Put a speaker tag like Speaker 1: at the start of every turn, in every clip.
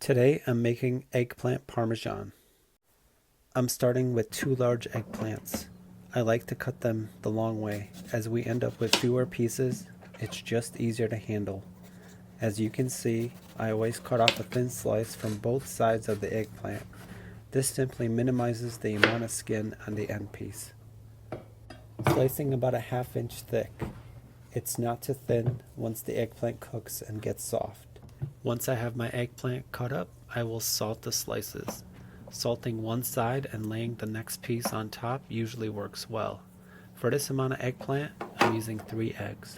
Speaker 1: Today I'm making eggplant parmesan. I'm starting with 2 large eggplants. I like to cut them the long way. As we end up with fewer pieces, it's just easier to handle. As you can see, I always cut off a thin slice from both sides of the eggplant. This simply minimizes the amount of skin on the end piece. Slicing about a ½ inch thick. It's not too thin once the eggplant cooks and gets soft. Once I have my eggplant cut up, I will salt the slices. Salting one side and laying the next piece on top usually works well. For this amount of eggplant, I'm using 3 eggs.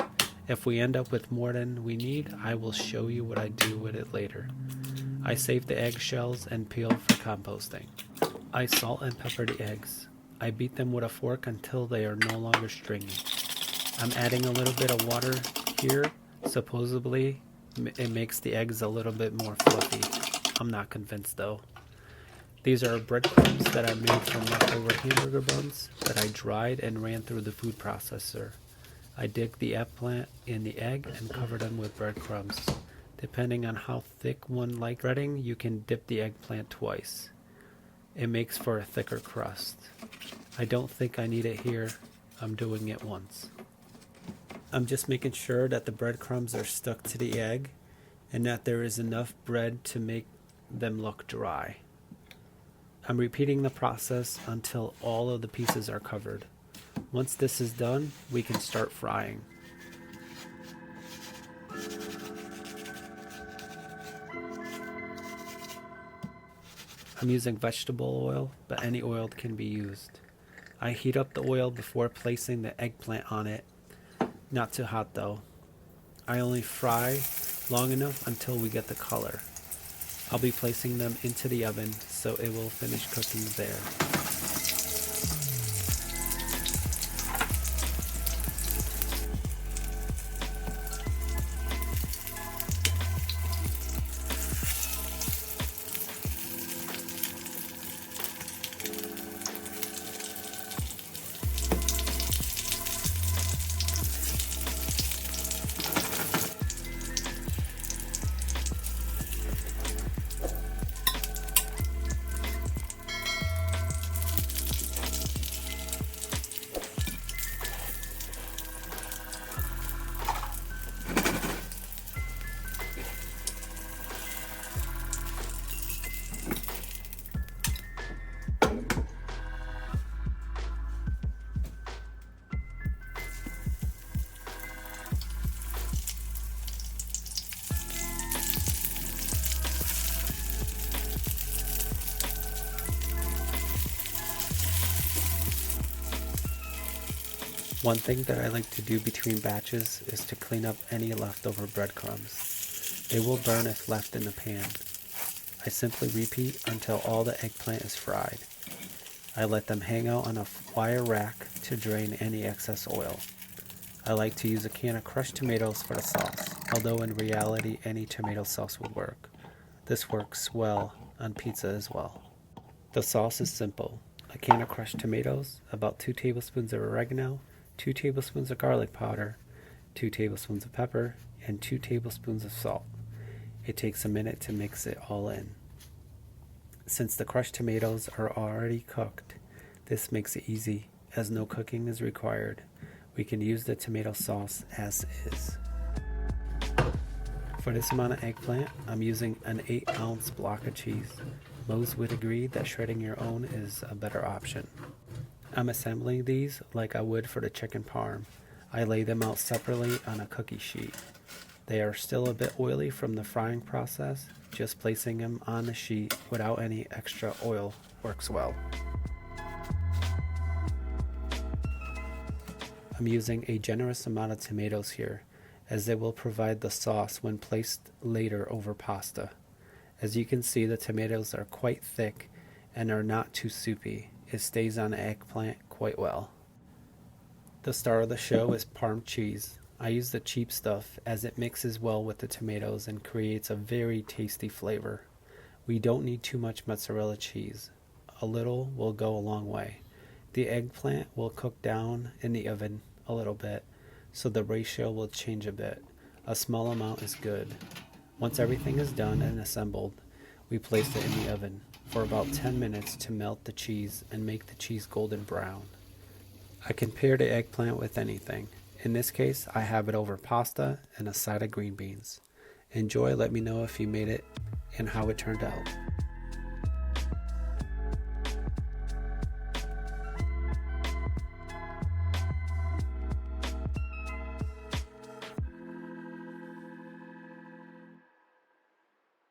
Speaker 1: If we end up with more than we need, I will show you what I do with it later. I save the eggshells and peel for composting. I salt and pepper the eggs. I beat them with a fork until they are no longer stringy. I'm adding a little bit of water here. Supposedly, it makes the eggs a little bit more fluffy. I'm not convinced though. These are breadcrumbs that I made from leftover hamburger buns that I dried and ran through the food processor. I dipped the eggplant in the egg and covered them with breadcrumbs. Depending on how thick one likes breading, you can dip the eggplant twice. It makes for a thicker crust. I don't think I need it here. I'm doing it once. I'm just making sure that the breadcrumbs are stuck to the egg and that there is enough bread to make them look dry. I'm repeating the process until all of the pieces are covered. Once this is done, we can start frying. I'm using vegetable oil, but any oil can be used. I heat up the oil before placing the eggplant on it. Not too hot though. I only fry long enough until we get the color. I'll be placing them into the oven so it will finish cooking there. One thing that I like to do between batches is to clean up any leftover breadcrumbs. They will burn if left in the pan. I simply repeat until all the eggplant is fried. I let them hang out on a wire rack to drain any excess oil. I like to use a can of crushed tomatoes for the sauce, although in reality any tomato sauce would work. This works well on pizza as well. The sauce is simple. A can of crushed tomatoes, about 2 tablespoons of oregano, 2 tablespoons of garlic powder, 2 tablespoons of pepper, and 2 tablespoons of salt. It takes a minute to mix it all in. Since the crushed tomatoes are already cooked, this makes it easy as no cooking is required. We can use the tomato sauce as is. For this amount of eggplant, I'm using an 8-ounce block of cheese. Most would agree that shredding your own is a better option. I'm assembling these like I would for the chicken parm. I lay them out separately on a cookie sheet. They are still a bit oily from the frying process. Just placing them on the sheet without any extra oil works well. I'm using a generous amount of tomatoes here, as they will provide the sauce when placed later over pasta. As you can see, the tomatoes are quite thick and are not too soupy. It stays on the eggplant quite well. The star of the show is Parm cheese. I use the cheap stuff as it mixes well with the tomatoes and creates a very tasty flavor. We don't need too much mozzarella cheese. A little will go a long way. The eggplant will cook down in the oven a little bit, so the ratio will change a bit. A small amount is good. Once everything is done and assembled, We placed it in the oven for about 10 minutes to melt the cheese and make the cheese golden brown. I can pair the eggplant with anything. In this case, I have it over pasta and a side of green beans. Enjoy, let me know if you made it and how it turned out.